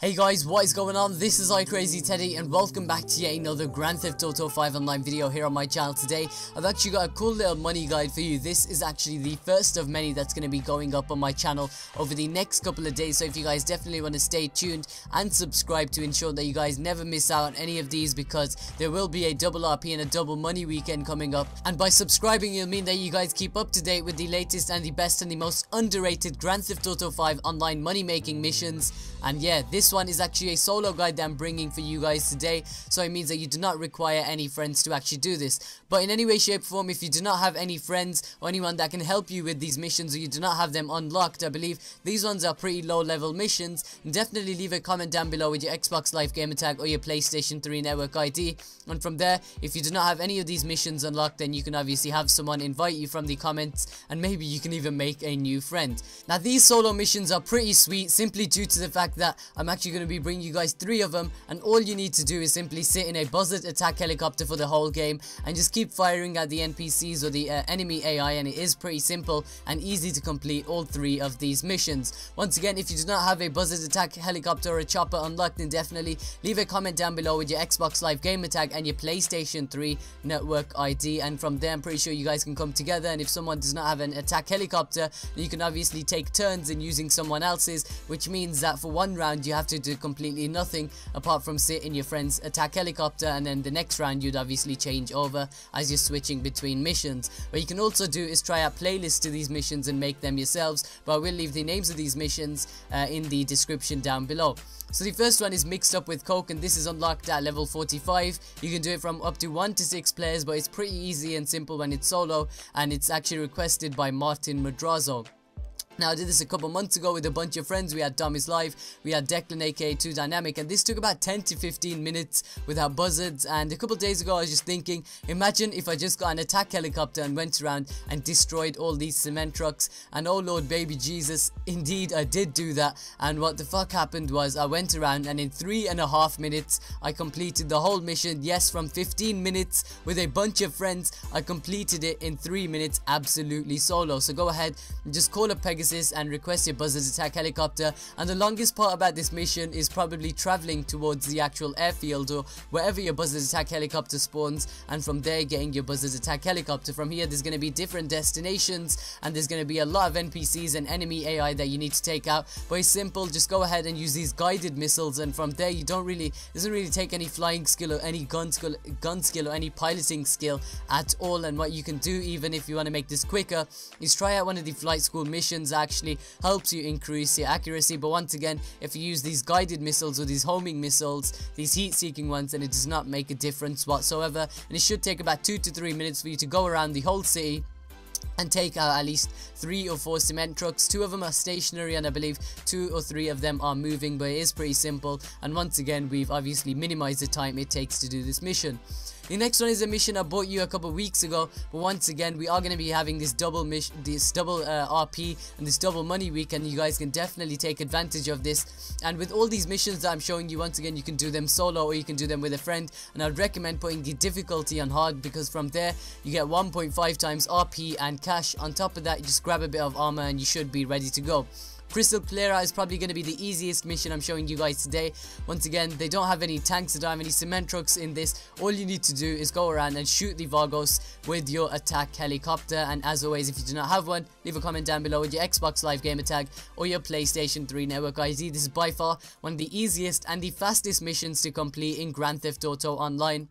Hey guys, what is going on? This is iCrazyTeddy and welcome back to yet another Grand Theft Auto 5 online video here on my channel. Today I've actually got a cool little money guide for you. This is actually the first of many that's going to be going up on my channel over the next couple of days, so if you guys definitely want to stay tuned and subscribe to ensure that you guys never miss out on any of these, because there will be a double RP and a double money weekend coming up, and by subscribing it'll mean that you guys keep up to date with the latest and the best and the most underrated Grand Theft Auto 5 online money making missions. And yeah, this one is actually a solo guide that I'm bringing for you guys today, so it means that you do not require any friends to actually do this. But in any way, shape, or form, if you do not have any friends or anyone that can help you with these missions, or you do not have them unlocked, I believe these ones are pretty low level missions, definitely leave a comment down below with your Xbox Live gamer tag or your PlayStation 3 network ID. And from there, if you do not have any of these missions unlocked, then you can obviously have someone invite you from the comments, and maybe you can even make a new friend. Now these solo missions are pretty sweet, simply due to the fact that I'm actually going to be bringing you guys 3 of them, and all you need to do is simply sit in a buzzard attack helicopter for the whole game and just keep firing at the NPCs or the enemy AI, and it is pretty simple and easy to complete all 3 of these missions. Once again, if you do not have a buzzard attack helicopter or a chopper unlocked, then definitely leave a comment down below with your Xbox Live gamer tag and your PlayStation 3 network ID, and from there I'm pretty sure you guys can come together. And if someone does not have an attack helicopter, you can obviously take turns in using someone else's, which means that for one round you have to do completely nothing apart from sit in your friend's attack helicopter, and then the next round you'd obviously change over as you're switching between missions. What you can also do is try out playlists to these missions and make them yourselves, but I will leave the names of these missions in the description down below. So the first one is Mixed Up with Coke, and this is unlocked at level 45. You can do it from up to 1 to 6 players, but it's pretty easy and simple when it's solo, and it's actually requested by Martin Madrazo. Now I did this a couple months ago with a bunch of friends. We had Dom is Live, we had Declan aka 2 Dynamic, and this took about 10 to 15 minutes without buzzards. And a couple days ago I was just thinking, imagine if I just got an attack helicopter and went around and destroyed all these cement trucks. And oh Lord baby Jesus, indeed I did do that. And what the fuck happened was I went around and in 3.5 minutes I completed the whole mission. Yes, from 15 minutes with a bunch of friends, I completed it in 3 minutes absolutely solo. So go ahead and just call up Pegasus and request your buzzard attack helicopter. And the longest part about this mission is probably traveling towards the actual airfield or wherever your buzzard attack helicopter spawns, and from there getting your buzzard attack helicopter. From here there's going to be different destinations, and there's going to be a lot of NPCs and enemy AI that you need to take out, but it's simple. Just go ahead and use these guided missiles, and from there you doesn't really take any flying skill or any gun skill or any piloting skill at all. And what you can do, even if you want to make this quicker, is try out one of the flight school missions. Actually helps you increase your accuracy. But once again, if you use these guided missiles or these homing missiles, these heat seeking ones, then it does not make a difference whatsoever, and it should take about 2 to 3 minutes for you to go around the whole city and take out at least 3 or 4 cement trucks. 2 of them are stationary, and I believe 2 or 3 of them are moving, but it is pretty simple. And once again, we've obviously minimized the time it takes to do this mission. The next one is a mission I bought you a couple weeks ago, but once again we are going to be having this double RP and this double money week, and you guys can definitely take advantage of this. And with all these missions that I'm showing you, once again you can do them solo or you can do them with a friend, and I'd recommend putting the difficulty on hard, because from there you get 1.5 times RP and cash. On top of that, you just grab a bit of armor and you should be ready to go. Crystal Clearer is probably going to be the easiest mission I'm showing you guys today. Once again, they don't have any tanks, they don't have any cement trucks in this. All you need to do is go around and shoot the Vargos with your attack helicopter. And as always, if you do not have one, leave a comment down below with your Xbox Live gamer tag or your PlayStation 3 network ID. This is by far one of the easiest and the fastest missions to complete in Grand Theft Auto Online.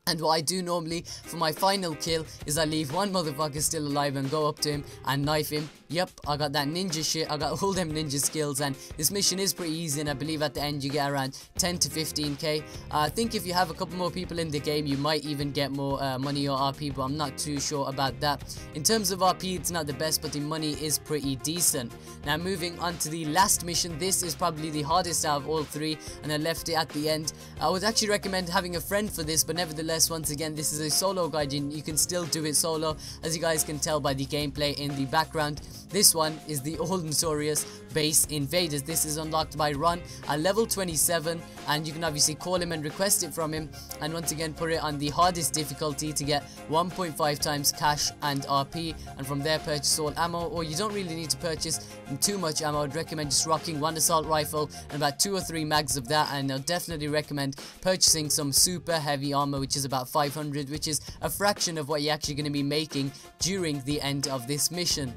And what I do normally for my final kill is I leave one motherfucker still alive and go up to him and knife him. Yep, I got that ninja shit, I got all them ninja skills, and this mission is pretty easy, and I believe at the end you get around 10 to 15k. I think if you have a couple more people in the game, you might even get more money or RP, but I'm not too sure about that. In terms of RP, it's not the best, but the money is pretty decent. Now moving on to the last mission, this is probably the hardest out of all 3, and I left it at the end. I would actually recommend having a friend for this, but nevertheless, nevertheless, once again, this is a solo guide and you can still do it solo, as you guys can tell by the gameplay in the background. This one is the all notorious base Invaders. This is unlocked by Ron at level 27, and you can obviously call him and request it from him, and once again put it on the hardest difficulty to get 1.5 times cash and RP, and from there purchase all ammo, or you don't really need to purchase too much ammo. I'd recommend just rocking one assault rifle and about 2 or 3 mags of that, and I'll definitely recommend purchasing some super heavy armor, which is about 500, which is a fraction of what you're actually going to be making during the end of this mission.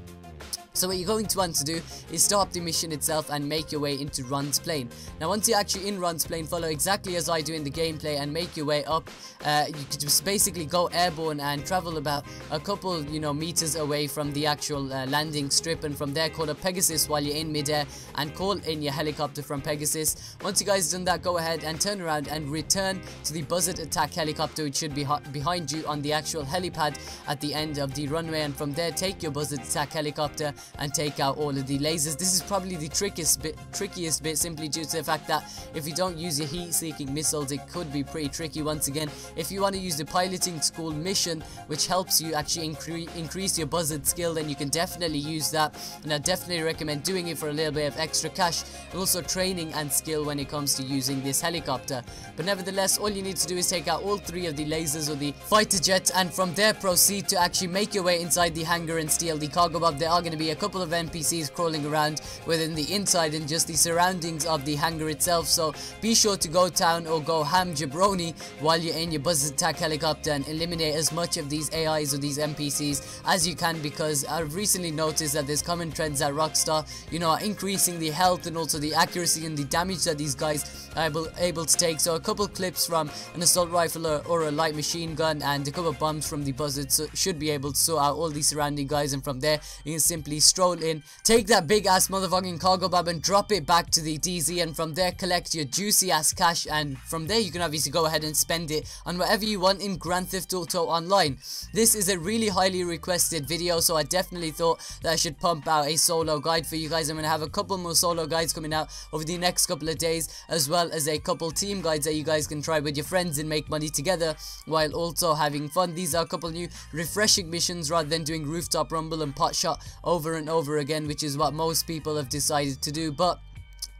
So what you're going to want to do is start the mission itself and make your way into Ron's plane. Now once you're actually in Ron's plane, follow exactly as I do in the gameplay and make your way up. You could just basically go airborne and travel about a couple, meters away from the actual landing strip, and from there call up Pegasus while you're in midair and call in your helicopter from Pegasus. Once you guys done that, go ahead and turn around and return to the buzzard attack helicopter, which should be behind you on the actual helipad at the end of the runway, and from there take your buzzard attack helicopter and take out all of the lasers. This is probably the trickiest bit, simply due to the fact that if you don't use your heat-seeking missiles, it could be pretty tricky. Once again, if you want to use the piloting school mission, which helps you actually increase your buzzard skill, then you can definitely use that, and I definitely recommend doing it for a little bit of extra cash and also training and skill when it comes to using this helicopter. But nevertheless, all you need to do is take out all 3 of the lasers or the fighter jets, and from there proceed to actually make your way inside the hangar and steal the cargo bob. There are going to be a couple of NPCs crawling around within the inside and just the surroundings of the hangar itself, so be sure to go down or go ham jabroni while you're in your buzzard attack helicopter and eliminate as much of these AIs or these NPCs as you can, because I've recently noticed that there's common trends at Rockstar, are increasing the health and also the accuracy and the damage that these guys are able to take. So a couple clips from an assault rifle or a light machine gun and a couple of bombs from the buzzard should be able to sort out all the surrounding guys, and from there you can simply stroll in, take that big ass motherfucking cargo bob and drop it back to the DZ, and from there collect your juicy ass cash, and from there you can obviously go ahead and spend it on whatever you want in Grand Theft Auto Online. This is a really highly requested video, so I definitely thought that I should pump out a solo guide for you guys. I'm going to have a couple more solo guides coming out over the next couple of days, as well as a couple team guides that you guys can try with your friends and make money together while also having fun. These are a couple new refreshing missions rather than doing rooftop rumble and pot shot over and over again, which is what most people have decided to do. But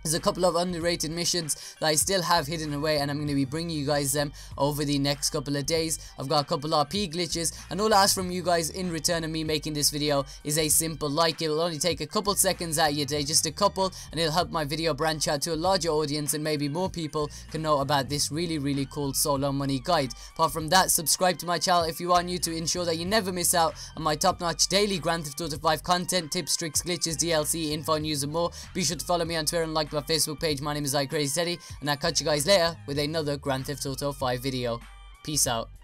there's a couple of underrated missions that I still have hidden away, and I'm going to be bringing you guys them over the next couple of days. I've got a couple of RP glitches, and all I ask from you guys in return of me making this video is a simple like. It will only take a couple seconds out of your day, just a couple, and it'll help my video branch out to a larger audience, and maybe more people can know about this really cool solo money guide. Apart from that, subscribe to my channel if you are new to ensure that you never miss out on my top-notch daily Grand Theft Auto 5 content, tips, tricks, glitches, DLC, info, news and more. Be sure to follow me on Twitter and like my Facebook page. My name is iCrazyTeddy, and I'll catch you guys later with another Grand Theft Auto 5 video. Peace out.